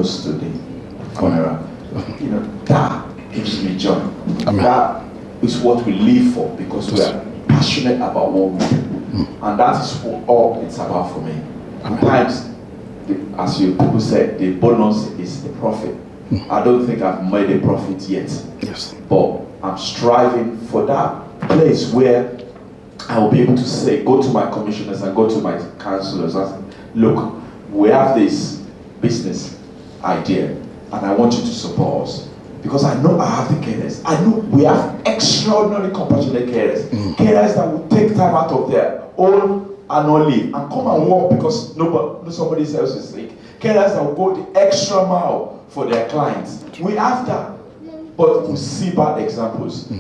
close to the funeral. You know, that gives me joy. Amen. That is what we live for, because we are passionate about what we do. And that is all it's about for me. Sometimes, as you people said, the bonus is the profit. I don't think I've made a profit yet. Yes. But I'm striving for that place where I will be able to say, go to my commissioners and go to my councillors and say, look, we have this business idea and I want you to support us. Because I know I have the carers. I know we have extraordinarily compassionate carers. Carers that will take time out of their own annual leave and come and work because somebody else is sick. Carers that will go the extra mile for their clients. We have that. But we see bad examples.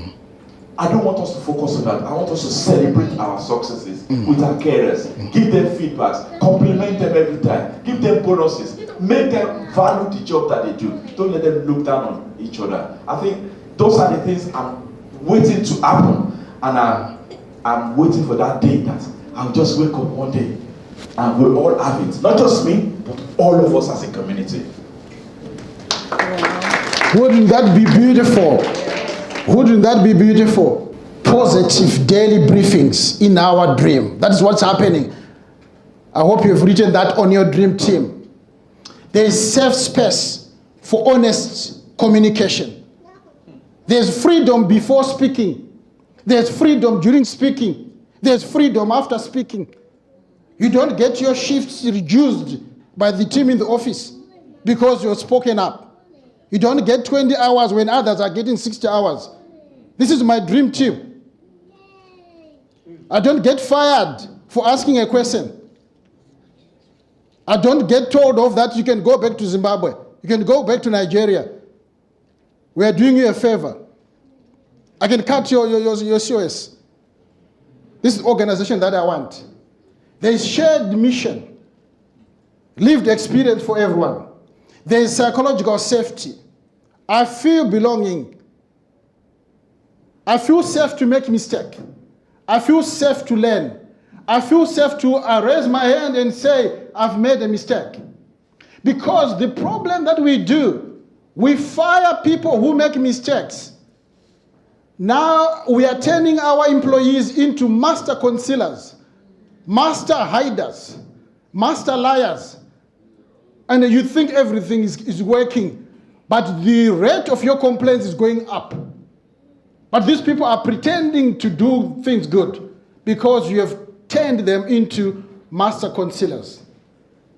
I don't want us to focus on that. I want us to celebrate our successes with our carers. Give them feedbacks. Compliment them every time. Give them bonuses. Make them value the job that they do. Don't let them look down on each other. I think those are the things I'm waiting to happen. And I'm waiting for that day that I'll just wake up one day and we'll all have it. Not just me, but all of us as a community. Wouldn't that be beautiful? Wouldn't that be beautiful? Positive daily briefings in our dream. That is what's happening. I hope you've written that on your dream team. There is safe space for honest communication. There's freedom before speaking. There's freedom during speaking. There's freedom after speaking. You don't get your shifts reduced by the team in the office because you're spoken up. You don't get 20 hours when others are getting 60 hours. This is my dream team. I don't get fired for asking a question. I don't get told off that you can go back to Zimbabwe. You can go back to Nigeria. We are doing you a favor. I can cut your COS. This is the organization that I want. There is shared mission, lived experience for everyone. There is psychological safety. I feel belonging. I feel safe to make mistake. I feel safe to learn. I feel safe to raise my hand and say, I've made a mistake. Because the problem that we do, we fire people who make mistakes. Now we are turning our employees into master concealers, master hiders, master liars. And you think everything is working, but the rate of your complaints is going up. But these people are pretending to do things good because you have turned them into master concealers.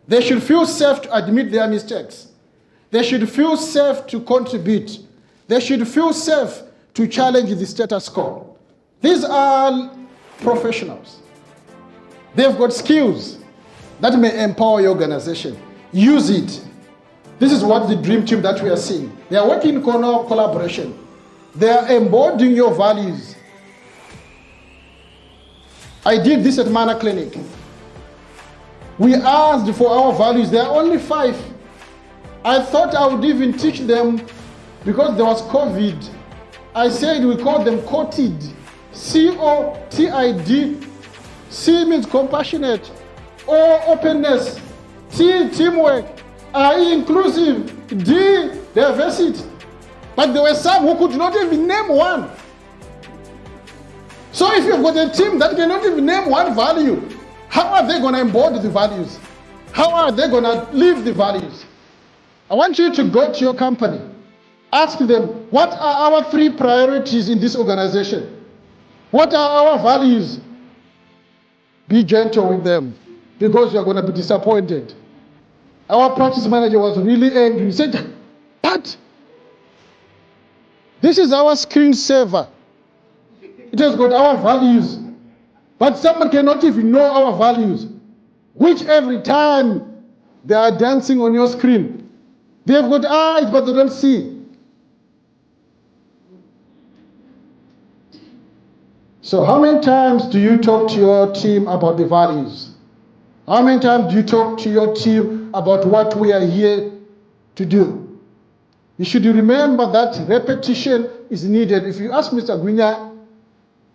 They should feel safe to admit their mistakes. They should feel safe to contribute. They should feel safe to challenge the status quo. These are professionals. They've got skills that may empower your organization. Use it. This is what the dream team that we are seeing. They are working in collaboration. They are embodying your values. I did this at Mana Clinic. We asked for our values. There are only 5. I thought I would even teach them because there was COVID. I said we call them COTID. C-O-T-I-D. C means compassionate. O, openness. T, teamwork. I, inclusive. D, diversity. But there were some who could not even name one. So if you've got a team that cannot even name one value, how are they going to embody the values? How are they going to live the values? I want you to go to your company. Ask them, what are our 3 priorities in this organization? What are our values? Be gentle with them because you're going to be disappointed. Our practice manager was really angry. He said, but this is our screensaver. It has got our values. But someone cannot even know our values, which every time they are dancing on your screen, they've got eyes, but they don't see. So how many times do you talk to your team about the values? How many times do you talk to your team about what we are here to do? You should remember that repetition is needed. If you ask Mr. Gwinya,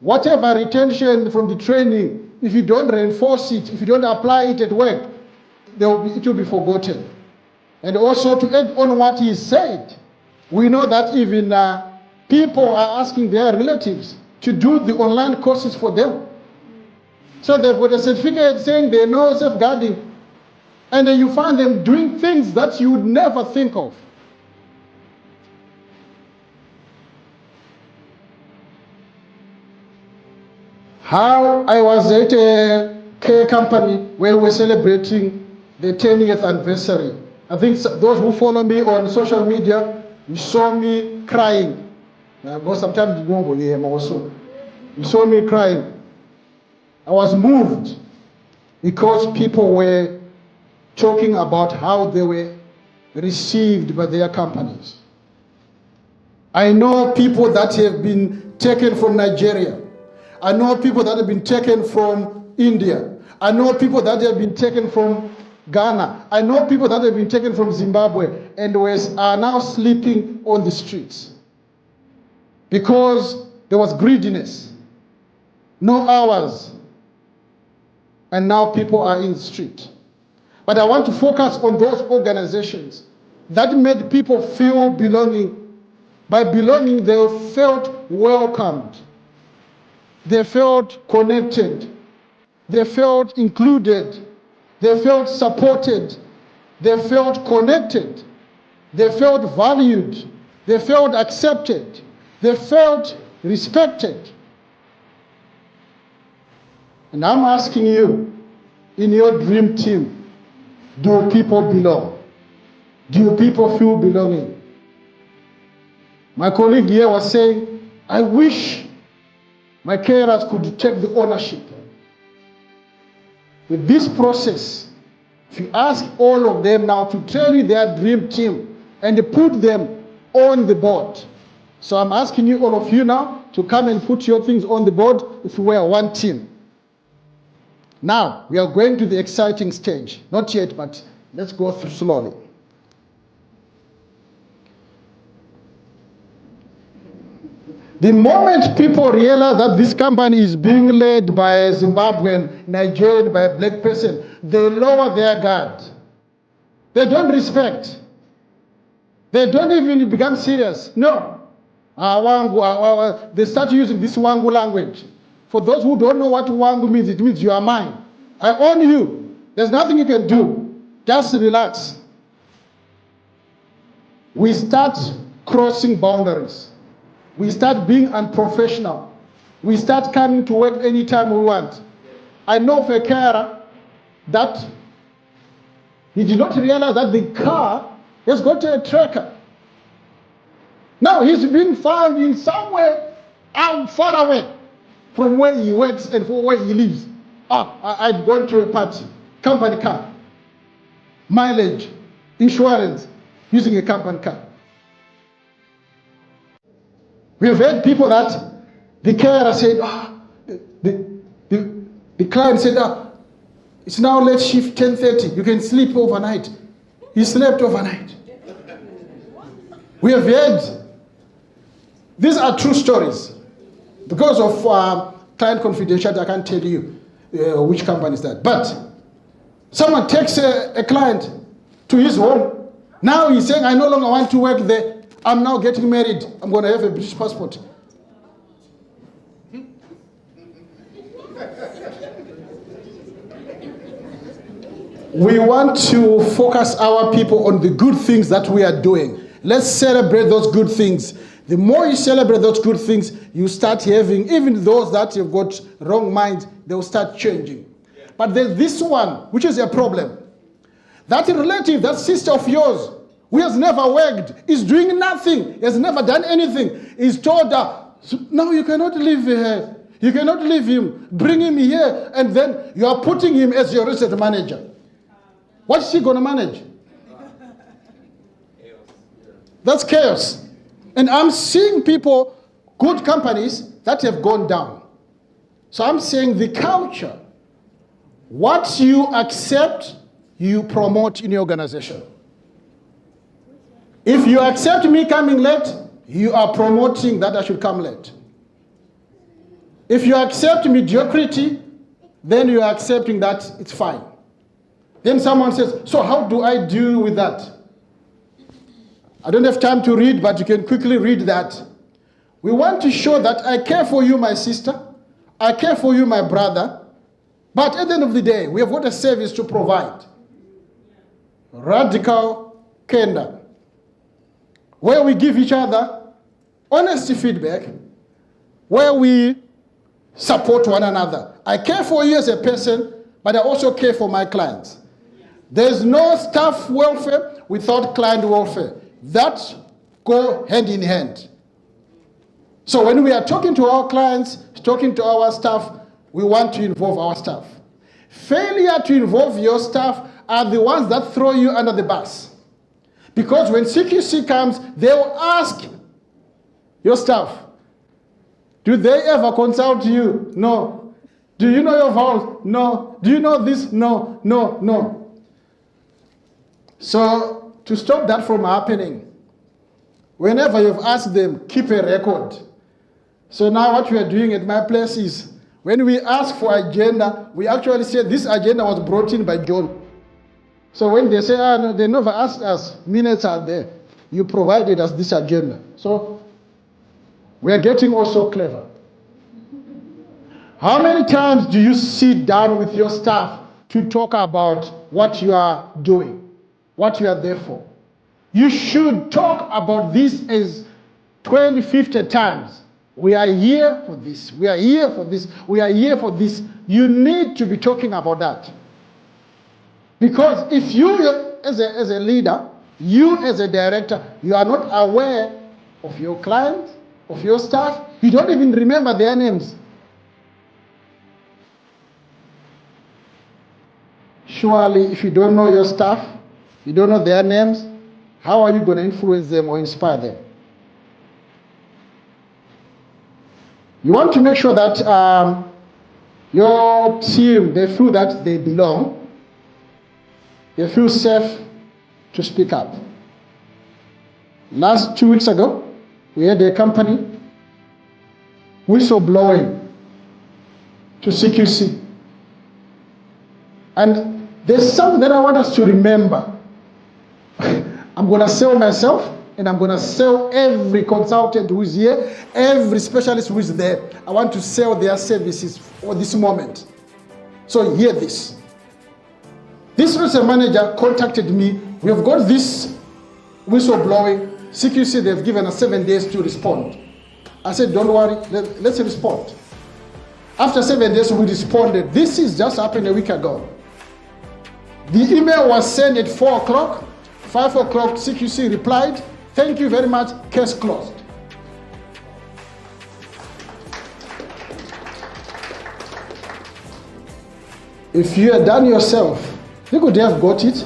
whatever retention from the training, if you don't reinforce it, if you don't apply it at work, it will be forgotten. And also to add on what he said, we know that even people are asking their relatives to do the online courses for them. So they've got a certificate saying they know safeguarding. And then you find them doing things that you would never think of. How I was at a care company where we were celebrating the 10th anniversary. I think those who follow me on social media, you saw me crying. Sometimes also. You saw me crying. I was moved because people were talking about how they were received by their companies. I know people that have been taken from Nigeria. I know people that have been taken from India. I know people that have been taken from Ghana. I know people that have been taken from Zimbabwe and are now sleeping on the streets because there was greediness, no hours, and now people are in the street. But I want to focus on those organizations that made people feel belonging. By belonging, they felt welcomed. They felt connected. They felt included. They felt supported. They felt connected. They felt valued. They felt accepted. They felt respected. And I'm asking you, in your dream team, do people belong? Do people feel belonging? My colleague here was saying, I wish my carers could take the ownership. With this process, if you ask all of them now to tell you their dream team and put them on the board. So I'm asking you, all of you now, to come and put your things on the board if we are one team. Now, we are going to the exciting stage. Not yet, but let's go through slowly. The moment people realize that this company is being led by a Zimbabwean, Nigerian, by a black person, they lower their guard. They don't respect. They don't even become serious. No. They start using this Wangu language. For those who don't know what Wangu means, it means you are mine. I own you. There's nothing you can do. Just relax. We start crossing boundaries. We start being unprofessional. We start coming to work anytime we want. I know of a carer that he did not realize that the car has got a tracker. Now he's been found in somewhere out far away from where he works and from where he lives. I've gone to a party, company car, mileage, insurance, using a company car. We have had people that the carer said, the client said, it's now late shift, 10:30, you can sleep overnight. He slept overnight. We have had, these are true stories. Because of client confidentiality, I can't tell you which company is that. But someone takes a client to his home. Now he's saying, I no longer want to work there. I'm now getting married. I'm going to have a British passport. We want to focus our people on the good things that we are doing. Let's celebrate those good things. The more you celebrate those good things, you start having, even those that have got wrong minds, they'll start changing. Yeah. But there's this one, which is a problem. That relative, that sister of yours, who has never worked, is doing nothing, has never done anything, is told her, no, you cannot leave her. You cannot leave him. Bring him here, and then you are putting him as your research manager. What's she going to manage? That's chaos. And I'm seeing people, good companies, that have gone down. So I'm saying the culture, what you accept, you promote in your organization. If you accept me coming late, you are promoting that I should come late. If you accept mediocrity, then you are accepting that it's fine. Then someone says, so how do I deal with that? I don't have time to read, but you can quickly read that. We want to show that I care for you, my sister. I care for you, my brother. But at the end of the day, we have got a service to provide. Radical candor, where we give each other honest feedback, where we support one another. I care for you as a person, but I also care for my clients. There's no staff welfare without client welfare. That go hand in hand. So when we are talking to our clients, talking to our staff, we want to involve our staff. Failure to involve your staff are the ones that throw you under the bus. Because when CQC comes, they will ask your staff, do they ever consult you? No. Do you know your vows? No. Do you know this? No, no, no. So to stop that from happening, whenever you've asked them, keep a record. So now what we are doing at my place is, when we ask for agenda, we actually say this agenda was brought in by John. So when they say, no, they never asked us, minutes are there. You provided us this agenda. So we are getting also clever. How many times do you sit down with your staff to talk about what you are doing, what you are there for? You should talk about this as 20, 50 times. We are here for this. We are here for this. We are here for this. You need to be talking about that. Because if you, as a leader, you as a director, you are not aware of your clients, of your staff, you don't even remember their names. Surely, if you don't know your staff, you don't know their names, how are you going to influence them or inspire them? You want to make sure that your team, they feel that they belong. They feel safe to speak up. Last 2 weeks ago, we had a company whistleblowing to CQC. And there's something that I want us to remember. I'm going to sell myself, and I'm going to sell every consultant who is here, every specialist who is there. I want to sell their services for this moment. So hear this. This research manager contacted me. We have got this whistleblowing. CQC, they've given us 7 days to respond. I said, don't worry, let's respond. After 7 days, we responded. This is just happened a week ago. The email was sent at 4 o'clock. 5 o'clock, CQC replied, thank you very much, case closed. If you had done yourself, you could have got it,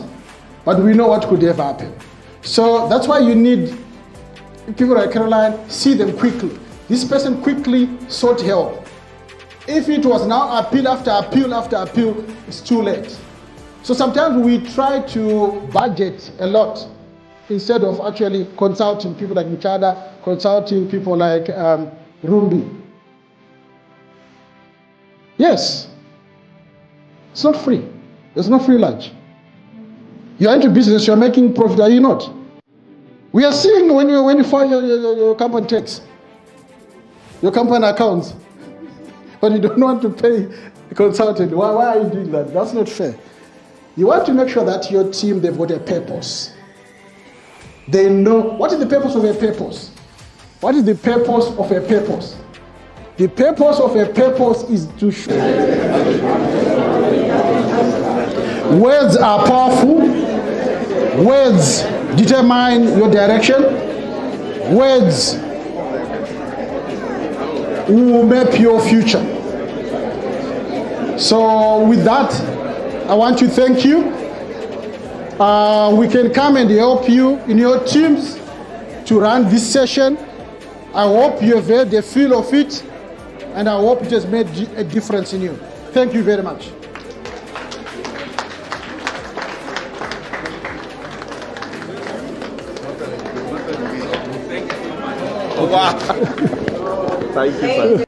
but we know what could have happened. So that's why you need people like Caroline, see them quickly. This person quickly sought help. If it was now appeal after appeal after appeal, it's too late. So sometimes we try to budget a lot instead of actually consulting people like Michada, consulting people like Rumbi. Yes, it's not free. There's no free lunch. You're into business, you're making profit, are you not? We are seeing when you file your company tax, your company accounts, but you don't want to pay a consultant. Why are you doing that? That's not fair. You want to make sure that your team, they've got a purpose. They know, what is the purpose of a purpose? What is the purpose of a purpose? The purpose of a purpose is to show. Words are powerful. Words determine your direction. Words will map your future. So with that, I want to thank you. We can come and help you in your teams to run this session. I hope you have heard the feel of it, and I hope it has made a difference in you. Thank you very much. Wow. Thank you, sir.